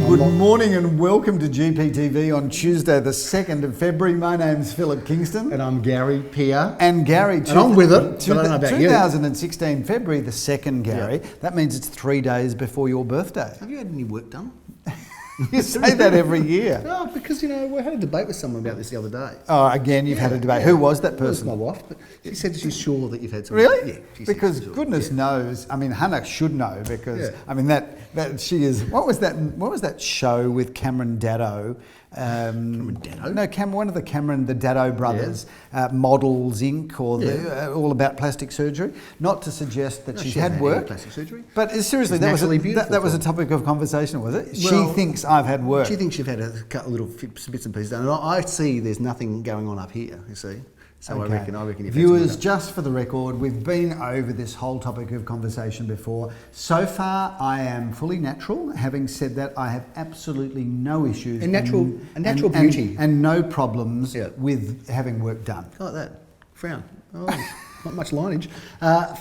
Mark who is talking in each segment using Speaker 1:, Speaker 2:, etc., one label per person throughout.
Speaker 1: Good morning and welcome to GPTV on Tuesday the 2nd of February. My name's Philip Kingston.
Speaker 2: And I'm Gary Peer.
Speaker 1: And Gary...
Speaker 2: And I'm with it, but I don't know about
Speaker 1: 2016, February the 2nd, Gary. Yeah. That means it's 3 days before your birthday.
Speaker 2: Have you had any work done?
Speaker 1: You say that every year.
Speaker 2: No, because, we had a debate with someone about this the other day.
Speaker 1: Oh, again, you've had a debate. Who was that person?
Speaker 2: It was my wife, but she said she's sure that you've had some.
Speaker 1: Really?
Speaker 2: Yeah.
Speaker 1: Because goodness knows, Hannah should know because, that she is... What was that show with Cameron Daddo?
Speaker 2: Cameron Daddo?
Speaker 1: No, one of the Daddo brothers, Models Inc. or all about plastic surgery. Not to suggest that she's had work.
Speaker 2: Plastic surgery.
Speaker 1: But seriously, that was a topic of conversation, was it?
Speaker 2: Well,
Speaker 1: she thinks I've had work.
Speaker 2: She thinks you've had a couple little bits and pieces done. And I see there's nothing going on up here, you see. So okay. I reckon if
Speaker 1: viewers, just for the record, we've been over this whole topic of conversation before. So far, I am fully natural. Having said that, I have absolutely no issues.
Speaker 2: Natural beauty.
Speaker 1: And no problems with having work done.
Speaker 2: Like that. Frown. Oh, not much lineage.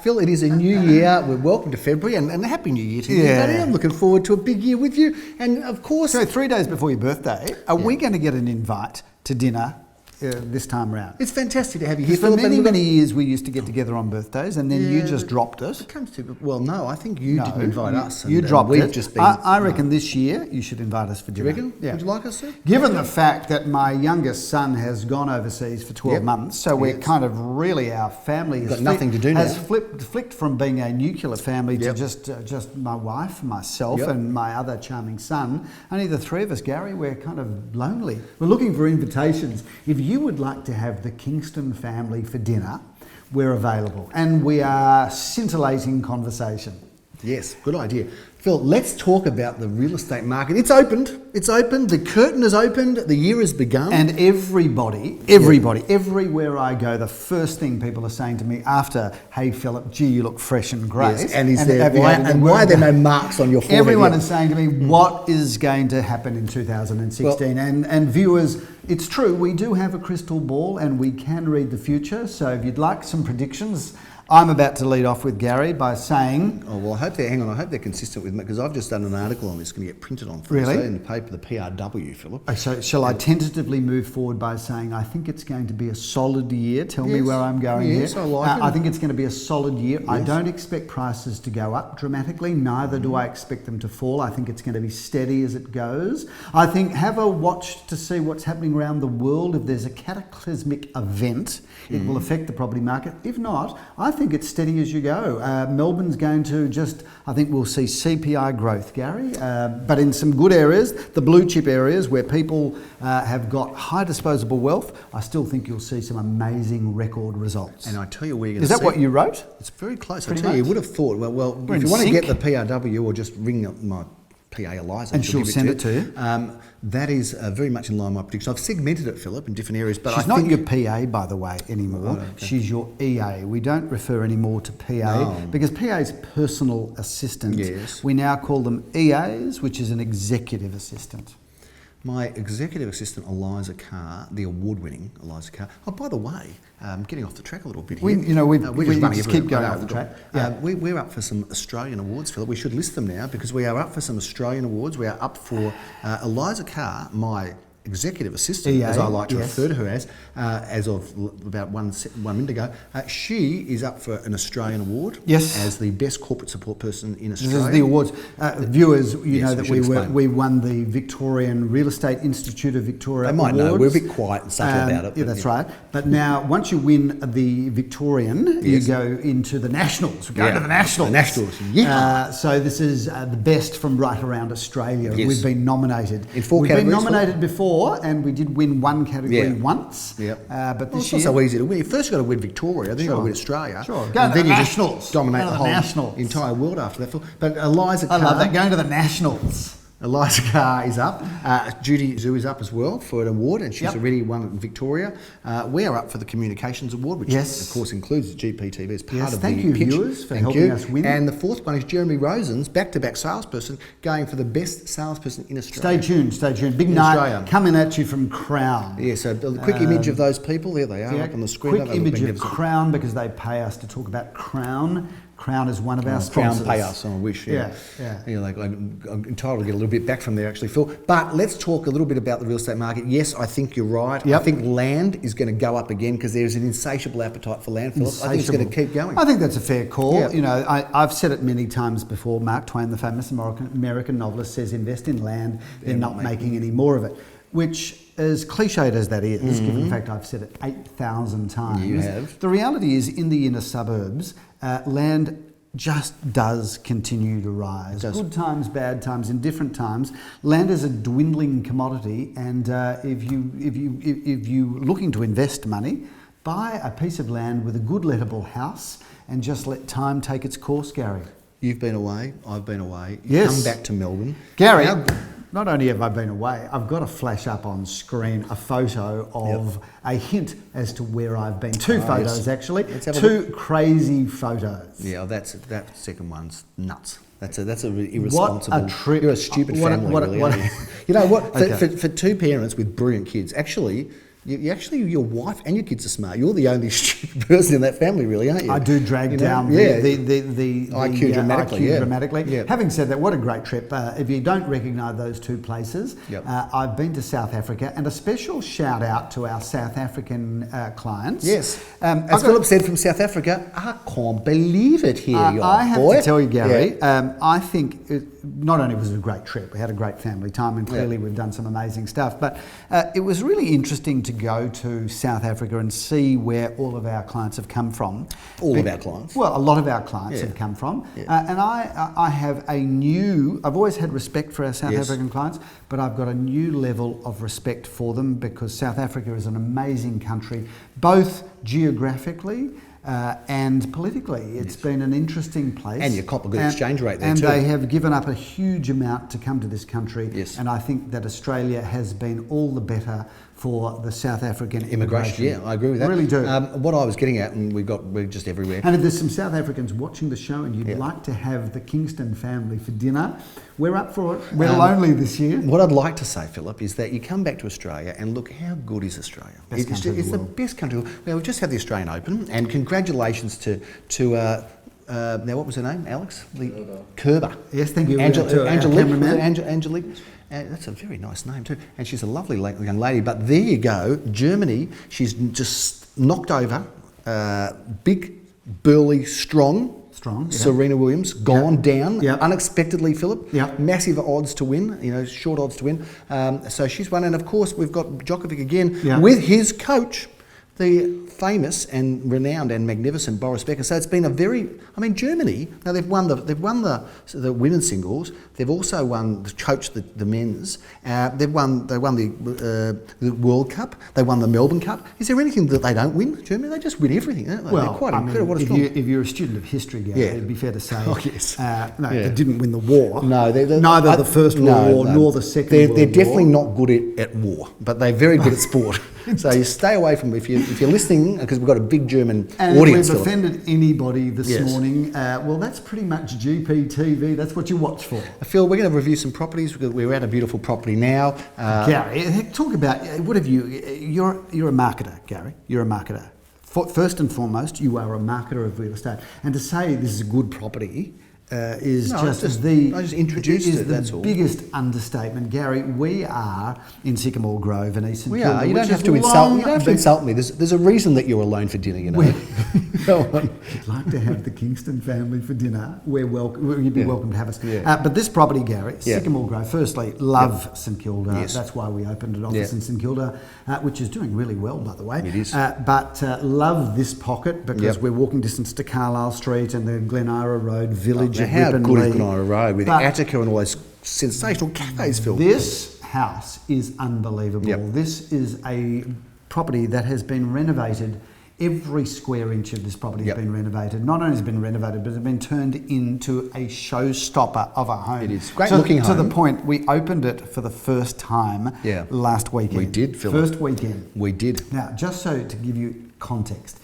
Speaker 2: Phil, it is a new year. We're welcome to February and a happy new year to you, buddy. I'm looking forward to a big year with you. And of course...
Speaker 1: So 3 days before your birthday, are we going to get an invite to dinner this time round?
Speaker 2: It's fantastic to have you here.
Speaker 1: For many years we used to get together on birthdays and then you just dropped it.
Speaker 2: It comes to, well, no, I think you didn't invite us.
Speaker 1: You dropped it.
Speaker 2: Just been,
Speaker 1: I reckon this year you should invite us for dinner.
Speaker 2: Do you reckon? Yeah. Would you like us to?
Speaker 1: Given the fact that my youngest son has gone overseas for 12 months, so we're kind of really, our family has flicked from being a nuclear family to just my wife, myself and my other charming son. Only the three of us, Gary, we're kind of lonely. We're looking for invitations. If you would like to have the Kingston family for dinner, we're available. And we are scintillating conversation.
Speaker 2: Yes, good idea. Phil, let's talk about the real estate market. It's opened. It's opened. The curtain has opened. The year has begun.
Speaker 1: And everybody, everywhere I go, the first thing people are saying to me after, "Hey, Philip, gee, you look fresh and great."
Speaker 2: Yes, and why are there no marks on your forehead?
Speaker 1: Everyone is saying to me, what is going to happen in 2016? And viewers, it's true, we do have a crystal ball and we can read the future. So if you'd like some predictions, I'm about to lead off with Gary by saying...
Speaker 2: Oh, well, I hope they're consistent with me, because I've just done an article on this, going to get printed on Thursday in the paper, the PRW, Philip.
Speaker 1: Oh, so shall I tentatively move forward by saying I think it's going to be a solid year? Tell me where I'm going here.
Speaker 2: I like it.
Speaker 1: I think it's going to be a solid year. Yes. I don't expect prices to go up dramatically, neither do I expect them to fall. I think it's going to be steady as it goes. I think have a watch to see what's happening around the world. If there's a cataclysmic event, it will affect the property market. If not, I think it's steady as you go. Melbourne's going to I think we'll see CPI growth, Gary, but in some good areas, the blue chip areas where people have got high disposable wealth, I still think you'll see some amazing record results.
Speaker 2: And I tell you where you're going to see...
Speaker 1: Is that what you wrote?
Speaker 2: It's very close. I tell you, you would have thought, well, if you want to get the PRW, or just ring up my PA Eliza,
Speaker 1: and she'll send it to you.
Speaker 2: That is very much in line with my prediction. I've segmented it, Philip, in different areas. But
Speaker 1: she's not your PA, by the way, anymore. Oh, okay. She's your EA. We don't refer anymore to PA because PA is personal assistant.
Speaker 2: Yes.
Speaker 1: We now call them EAs, which is an executive assistant.
Speaker 2: My executive assistant, Eliza Carr, the award-winning Eliza Carr. Oh, by the way, getting off the track a little bit here.
Speaker 1: We just keep going off the track.
Speaker 2: We're up for some Australian awards, Philip. We should list them now, because we are up for some Australian awards. We are up for Eliza Carr, my executive assistant, as I like to refer to her as of about 1 minute ago. She is up for an Australian award as the best corporate support person in Australia.
Speaker 1: This is the awards. Viewers, you know that we won the Victorian Real Estate Institute of Victoria
Speaker 2: They might
Speaker 1: awards.
Speaker 2: know, we're a bit quiet and subtle about it.
Speaker 1: Yeah, that's right. But now, once you win the Victorian, you go into the Nationals. We're going to the Nationals.
Speaker 2: The Nationals,
Speaker 1: so this is the best from right around Australia.
Speaker 2: Yes.
Speaker 1: We've been nominated.
Speaker 2: In 4 categories.
Speaker 1: We've been nominated before, and we did win one category once. But this year...
Speaker 2: It's not so easy to win. First you've got to win Victoria, then you've got to win Australia.
Speaker 1: Sure.
Speaker 2: And then you just
Speaker 1: Nationals.
Speaker 2: dominate the whole entire world after that. But Eliza Carr...
Speaker 1: I love that, going to the Nationals.
Speaker 2: Eliza Carr is up. Judy Zhu is up as well for an award, and she's already won it in Victoria. We are up for the Communications Award, which of course includes the GPTV as part of the pitch.
Speaker 1: Thank you, viewers, for helping us win.
Speaker 2: And the fourth one is Jeremy Rosen's back-to-back salesperson, going for the best salesperson in Australia.
Speaker 1: Stay tuned. Big night coming at you from Crown.
Speaker 2: Yeah, so a quick image of those people. There they are up on the screen.
Speaker 1: Quick image of Crown, because they pay us to talk about Crown. Crown is one of our
Speaker 2: Crown
Speaker 1: sponsors.
Speaker 2: pay us, I wish.
Speaker 1: Yeah.
Speaker 2: You know, like I'm entitled to get a little bit back from there, actually, Phil. But let's talk a little bit about the real estate market. Yes, I think you're right.
Speaker 1: Yep.
Speaker 2: I think land is going to go up again because there's an insatiable appetite for land, Philip. I think it's going to keep going.
Speaker 1: I think that's a fair call.
Speaker 2: Yeah.
Speaker 1: You know, I've said it many times before. Mark Twain, the famous American novelist, says, invest in land, they're not making any more of it. Which, as cliched as that is, given the fact I've said it 8,000 times,
Speaker 2: You have.
Speaker 1: The reality is in the inner suburbs, land just does continue to rise. Good times, bad times, indifferent times. Land is a dwindling commodity, and if you looking to invest money, buy a piece of land with a good lettable house and just let time take its course, Gary.
Speaker 2: You've been away. I've been away.
Speaker 1: Yes.
Speaker 2: Come back to Melbourne.
Speaker 1: Gary, not only have I been away, I've got to flash up on screen a photo of a hint as to where I've been. Two photos, actually. Two crazy photos.
Speaker 2: Yeah, that second one's nuts. That's a really irresponsible.
Speaker 1: What a trip.
Speaker 2: You're a stupid family, really, aren't you? You know what? For two parents with brilliant kids, actually, your wife and your kids are smart. You're the only stupid person in that family, really, aren't you?
Speaker 1: I do drag down the
Speaker 2: IQ dramatically.
Speaker 1: Yeah. Having said that, what a great trip. If you don't recognise those two places, I've been to South Africa, and a special shout out to our South African clients.
Speaker 2: Yes. As Philip said from South Africa, I can't believe it here,
Speaker 1: I have to tell you, Gary, I think not only was it a great trip, we had a great family time, and clearly we've done some amazing stuff, but it was really interesting to go to South Africa and see where all of our clients have come from.
Speaker 2: All of our clients?
Speaker 1: Well, a lot of our clients have come from. And I have I've always had respect for our South African clients, but I've got a new level of respect for them because South Africa is an amazing country, both geographically and politically. It's been an interesting place.
Speaker 2: And you cop a good exchange rate there
Speaker 1: and
Speaker 2: too.
Speaker 1: And they have given up a huge amount to come to this country.
Speaker 2: Yes.
Speaker 1: And I think that Australia has been all the better for the South African immigration.
Speaker 2: Yeah, I agree with that.
Speaker 1: I really do.
Speaker 2: What I was getting at, and we're just everywhere.
Speaker 1: And if there's some South Africans watching the show and you'd like to have the Kingston family for dinner, we're up for it. We're lonely this year.
Speaker 2: What I'd like to say, Philip, is that you come back to Australia and look, how good is Australia? It's the best country. Well, we've just had the Australian Open, and congratulations to now what was her name? Alex? Kerber.
Speaker 1: Yes, thank you.
Speaker 2: Angelique. That's a very nice name too. And she's a lovely young lady. But there you go, Germany. She's just knocked over big, burly, strong. Serena Williams, gone down unexpectedly, Philip. Massive odds to win, short odds to win. So she's won. And of course, we've got Djokovic again with his coach, the famous and renowned and magnificent Boris Becker. So it's been Germany. Now they've won the women's singles. They've also coached the men's. They won the World Cup. They won the Melbourne Cup. Is there anything that they don't win? Germany, they just win everything, don't they?
Speaker 1: Well,
Speaker 2: they're quite incredible.
Speaker 1: If you're a student of history, Gary, it'd be fair to say.
Speaker 2: Oh yes.
Speaker 1: They didn't win the war.
Speaker 2: No,
Speaker 1: neither the First World War nor the Second World War.
Speaker 2: They're definitely not good at war, but they're very good at sport. So you stay away from if you're listening, because we've got a big German audience.
Speaker 1: And if we've offended anybody this morning, well, that's pretty much GPTV. That's what you watch for.
Speaker 2: Phil, we're going to review some properties. We're at a beautiful property now.
Speaker 1: Gary, talk about what have you? You're a marketer, Gary. You're a marketer. First and foremost, you are a marketer of real estate, and to say this is a good property. I just introduced it. That's all. Biggest understatement, Gary. We are in Sycamore Grove in Eastern Kilda.
Speaker 2: You don't have to insult me. You don't have to insult me. There's a reason that you're alone for dinner. Go on.
Speaker 1: If you'd like to have the Kingston family for dinner, we're welcome. You'd be welcome to have us. But this property, Gary, Sycamore Grove. Firstly, love St Kilda.
Speaker 2: Yes.
Speaker 1: That's why we opened an office in St Kilda, which is doing really well, by the way.
Speaker 2: It is.
Speaker 1: But love this pocket because we're walking distance to Carlisle Street and the Glen Ira Road Village.
Speaker 2: How good is Glen Ira Road with Attica and all those sensational cafes, Phil?
Speaker 1: This house is unbelievable. This is a property that has been renovated. Every square inch of this property has been renovated. Not only has it been renovated, but it's been turned into a showstopper of a home.
Speaker 2: It is. Great looking home.
Speaker 1: To the point, we opened it for the first time last weekend.
Speaker 2: We did, Philip.
Speaker 1: First weekend.
Speaker 2: We did.
Speaker 1: Now, just so to give you context,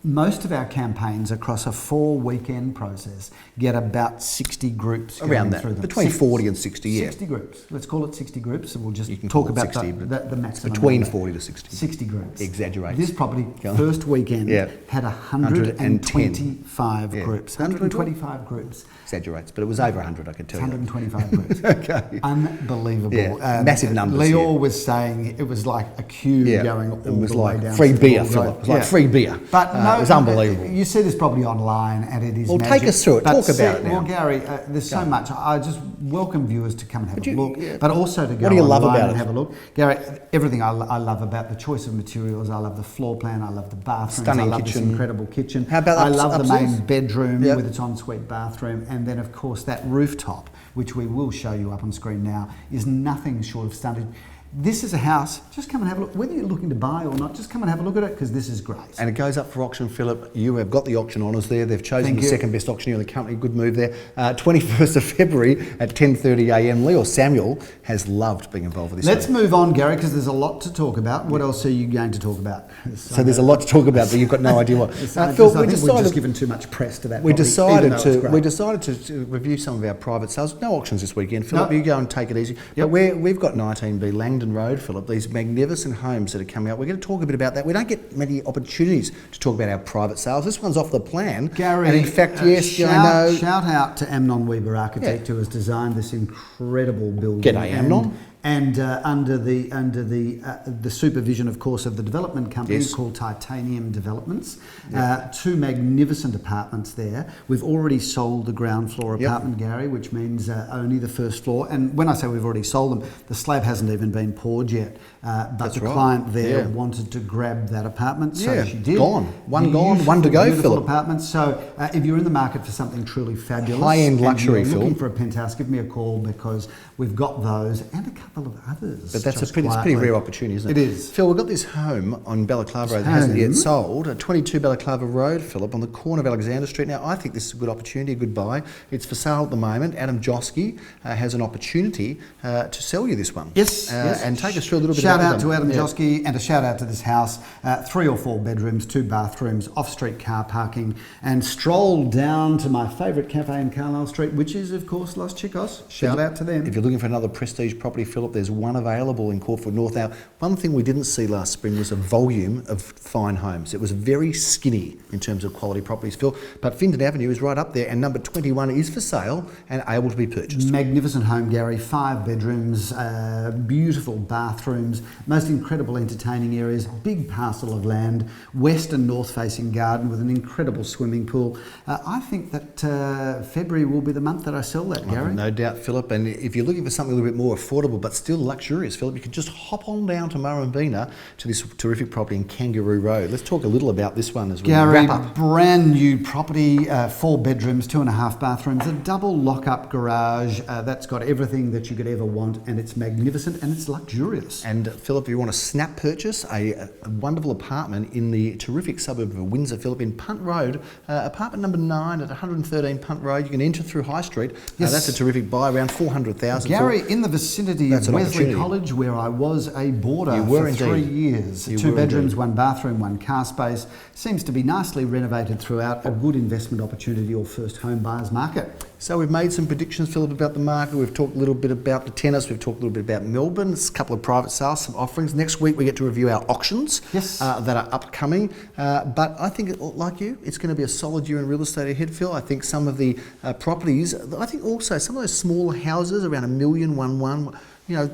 Speaker 1: most of our campaigns across a 4-weekend process get about 60 groups
Speaker 2: around
Speaker 1: going through
Speaker 2: that,
Speaker 1: them.
Speaker 2: between 40 and 60, yeah.
Speaker 1: 60 groups. Let's call it 60 groups, and we'll just
Speaker 2: You can
Speaker 1: talk
Speaker 2: call it
Speaker 1: about
Speaker 2: 60,
Speaker 1: the maximum.
Speaker 2: between
Speaker 1: number.
Speaker 2: 40 to 60.
Speaker 1: 60 groups.
Speaker 2: Exaggerates.
Speaker 1: This property, first weekend, had 125 groups. 125 groups.
Speaker 2: Exaggerates, but it was over 100, I can tell you.
Speaker 1: 125 groups.
Speaker 2: Okay.
Speaker 1: Unbelievable.
Speaker 2: Yeah, massive numbers.
Speaker 1: Lior was saying it was like a queue going all the way down.
Speaker 2: Free beer, Philip. It was like free beer.
Speaker 1: But no,
Speaker 2: it was unbelievable.
Speaker 1: You see this property online, and it is magic.
Speaker 2: Take us through it. Talk about it now.
Speaker 1: Well, Gary, there's so much. I just welcome viewers to come and have a look, but also to go
Speaker 2: what do you love
Speaker 1: online
Speaker 2: about
Speaker 1: and
Speaker 2: it?
Speaker 1: have a look. Gary, everything I love about the choice of materials. I love the floor plan. I love the bathrooms.
Speaker 2: Stunning
Speaker 1: I love
Speaker 2: kitchen.
Speaker 1: this incredible kitchen.
Speaker 2: How about
Speaker 1: I love the
Speaker 2: upstairs?
Speaker 1: main bedroom with its ensuite bathroom, and then of course that rooftop, which we will show you up on screen now, is nothing short of stunning. This is a house, just come and have a look. Whether you're looking to buy or not, just come and have a look at it, because this is great.
Speaker 2: And it goes up for auction, Philip. You have got the auction honours there. They've chosen the second best auctioneer in the company. Good move there. 21st of February at 10:30am. Leo Samuel has loved being involved with this.
Speaker 1: Let's move on, Gary, because there's a lot to talk about. What else are you going to talk about?
Speaker 2: So there's a lot to talk about, but you've got no idea what.
Speaker 1: Phil, I think we've just given too much press to that.
Speaker 2: We decided to review some of our private sales. No auctions this weekend, Philip. You go and take it easy. But we've got 19B Langdon Road, Philip. These magnificent homes that are coming out. We're going to talk a bit about that. We don't get many opportunities to talk about our private sales. This one's off the plan.
Speaker 1: Gary,
Speaker 2: and in fact, yes,
Speaker 1: shout out to Amnon Weber Architect, who has designed this incredible building.
Speaker 2: G'day, Amnon.
Speaker 1: And under the supervision, of course, of the development company called Titanium Developments. 2 magnificent apartments there. We've already sold the ground floor apartment, Gary, which means only the first floor. And when I say we've already sold them, the slab hasn't even been poured yet. But the client there wanted to grab that apartment, so she did.
Speaker 2: One to go, Philip.
Speaker 1: Apartments. So if you're in the market for something truly fabulous,
Speaker 2: high-end luxury,
Speaker 1: Phil, looking
Speaker 2: Phil,
Speaker 1: for a penthouse, give me a call, because we've got those and a couple of others.
Speaker 2: But that's a pretty rare opportunity, isn't it?
Speaker 1: It is.
Speaker 2: Phil, we've got this home on Balaclava Road that hasn't yet sold, 22 Balaclava Road, Philip, on the corner of Alexander Street. Now, I think this is a good opportunity, a good buy. It's for sale at the moment. Adam Josky has an opportunity to sell you this one.
Speaker 1: Yes.
Speaker 2: And take us through a little bit
Speaker 1: Shout
Speaker 2: about
Speaker 1: out to Adam Josky, and a shout out to this house. 3 or 4 bedrooms, 2 bathrooms, off-street car parking, and stroll down to my favourite cafe in Carlisle Street, which is, of course, Los Chicos. Shout out to them.
Speaker 2: If you're looking for another prestige property, Philip, there's one available in Caulfield North. Now, one thing we didn't see last spring was a volume of fine homes. It was very skinny in terms of quality properties, Phil. But Findon Avenue is right up there, and number 21 is for sale and able to be purchased.
Speaker 1: Magnificent home, Gary. 5 bedrooms, beautiful bathrooms, most incredible entertaining areas, big parcel of land, west and north facing garden with an incredible swimming pool. I think that February will be the month that I sell that, Gary.
Speaker 2: No doubt, Philip. And if you're looking for something a little bit more affordable but still luxurious, Philip, you can just hop on down to Murrumbina to this terrific property in Kangaroo Road. Let's talk a little about this one as we wrap up.
Speaker 1: Brand new property, 4 bedrooms, 2.5 bathrooms, a double lock-up garage. That's got everything that you could ever want, and it's magnificent and it's luxurious.
Speaker 2: And Philip, if you want a snap purchase, a wonderful apartment in the terrific suburb of Windsor, Philip, in Punt Road, apartment number 9 at 113 Punt Road. You can enter through High Street. That's a terrific buy, around 400,000.
Speaker 1: Gary, in the vicinity of Wesley College, where I was a boarder for 3 years. 2 bedrooms, 1 bathroom, 1 car space. Seems to be nicely renovated throughout. A good investment opportunity or first home buyer's market.
Speaker 2: So we've made some predictions, Philip, about the market. We've talked a little bit about the tennis. We've talked a little bit about Melbourne. There's a couple of private sales, some offerings. Next week we get to review our auctions that are upcoming. But I think, like you, it's going to be a solid year in real estate ahead, Phil. I think some of the properties, I think also some of those smaller houses around $1 million, 1.1, you know,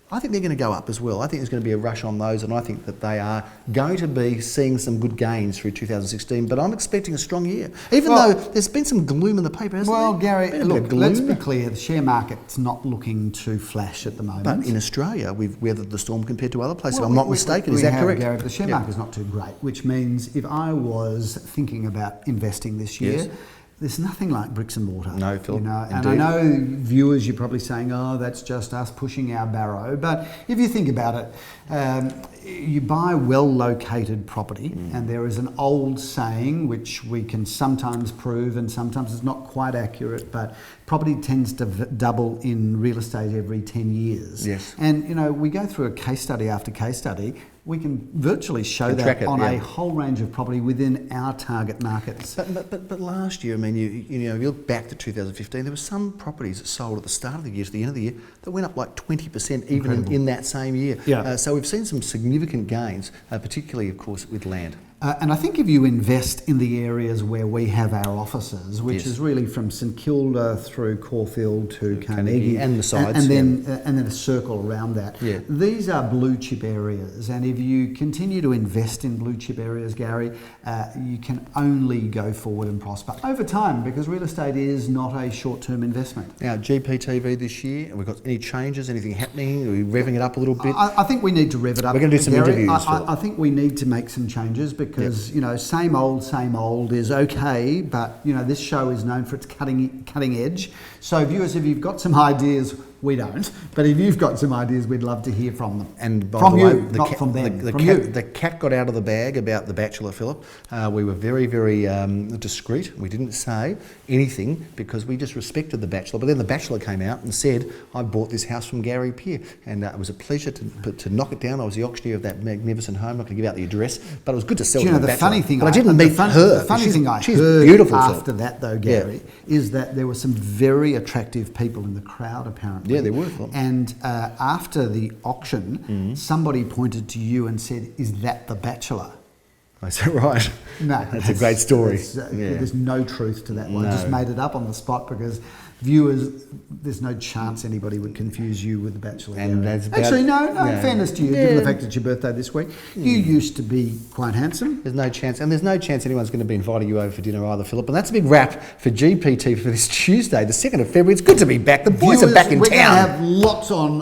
Speaker 2: I think they're going to go up as well. I think there's going to be a rush on those, and I think that they are going to be seeing some good gains through 2016. But I'm expecting a strong year, even though there's been some gloom in the paper, hasn't there?
Speaker 1: Well, Gary, look, let's be clear. The share market's not looking to flash at the moment.
Speaker 2: But in Australia, we've weathered the storm compared to other places. If I'm not mistaken, is that correct?
Speaker 1: Gary, but the share market's not too great, which means if I was thinking about investing this year, there's nothing like bricks and mortar.
Speaker 2: No, Phil.
Speaker 1: You know, and I know viewers, you're probably saying, oh, that's just us pushing our barrow. But if you think about it, you buy well-located property, and there is an old saying, which we can sometimes prove and sometimes it's not quite accurate, but property tends to double in real estate every 10 years.
Speaker 2: Yes.
Speaker 1: And, you know, we go through a case study after case study. we can virtually show
Speaker 2: And track
Speaker 1: that
Speaker 2: it,
Speaker 1: on
Speaker 2: yeah.
Speaker 1: a whole range of property within our target markets.
Speaker 2: But last year, I mean, you know, if you look back to 2015, there were some properties that sold at the start of the year to the end of the year that went up like 20% even in that same year.
Speaker 1: Yeah.
Speaker 2: So we've seen some significant gains, particularly, of course, with land.
Speaker 1: And I think if you invest in the areas where we have our offices, which is really from St Kilda through Caulfield to Carnegie,
Speaker 2: and the sides,
Speaker 1: and then a circle around that.
Speaker 2: Yeah.
Speaker 1: These are blue chip areas, and if you continue to invest in blue chip areas, Gary, you can only go forward and prosper over time, because real estate is not a short-term investment.
Speaker 2: Now, GPTV this year, have we got any changes, anything happening? Are we revving it up a little bit?
Speaker 1: I think we need to rev it up.
Speaker 2: We're going to do some
Speaker 1: Gary.
Speaker 2: interviews.
Speaker 1: I think we need to make some changes, because you know, same old is okay, but you know, this show is known for its cutting edge. So viewers, if you've got some ideas, we don't, but if you've got some ideas, we'd love to hear from them.
Speaker 2: And by
Speaker 1: from
Speaker 2: the way,
Speaker 1: you, not from them.
Speaker 2: The cat got out of the bag about The Bachelor, Philip. We were very, very discreet. We didn't say anything because we just respected The Bachelor. But then The Bachelor came out and said, I bought this house from Gary Peer. And it was a pleasure to knock it down. I was the auctioneer of that magnificent home. I'm not going to give out the address, but it was good to sell to The Bachelor.
Speaker 1: Funny thing,
Speaker 2: but I didn't meet her.
Speaker 1: The funny thing I
Speaker 2: she's
Speaker 1: heard
Speaker 2: beautiful,
Speaker 1: after
Speaker 2: Philip.
Speaker 1: that, though, Gary, is that there were some very attractive people in the crowd, apparently.
Speaker 2: Yeah, there were, Philip.
Speaker 1: And after the auction, somebody pointed to you and said, "Is that The Bachelor?"
Speaker 2: Is that right?
Speaker 1: No,
Speaker 2: that's a great story.
Speaker 1: There's no truth to that one.
Speaker 2: No.
Speaker 1: I just made it up on the spot because viewers, there's no chance anybody would confuse you with The Bachelor.
Speaker 2: And that's about,
Speaker 1: actually, no. In fairness to you, given the fact it's your birthday this week, you used to be quite handsome.
Speaker 2: There's no chance, and there's no chance anyone's going to be inviting you over for dinner either, Philip. And that's a big wrap for GPT for this Tuesday, the 2nd of February. It's good to be back. The boys are back in
Speaker 1: we're
Speaker 2: town.
Speaker 1: We're going to have lots on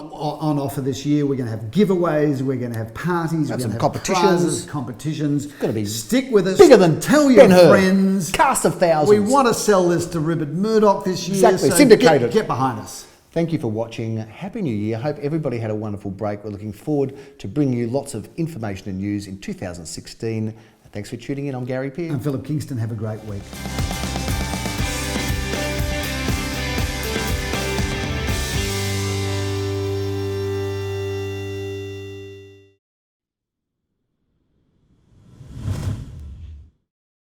Speaker 1: offer this year. We're going to have giveaways. We're going to have parties. We're going to have competitions. It's
Speaker 2: going to be
Speaker 1: stick with us.
Speaker 2: Bigger than
Speaker 1: tell your friends.
Speaker 2: Cast of thousands.
Speaker 1: We want to sell this to Rupert Murdoch this year.
Speaker 2: Exactly.
Speaker 1: So
Speaker 2: syndicated.
Speaker 1: Get behind us.
Speaker 2: Thank you for watching. Happy New Year. Hope everybody had a wonderful break. We're looking forward to bringing you lots of information and news in 2016. Thanks for tuning in. I'm Gary Peer.
Speaker 1: And Philip Kingston. Have a great week.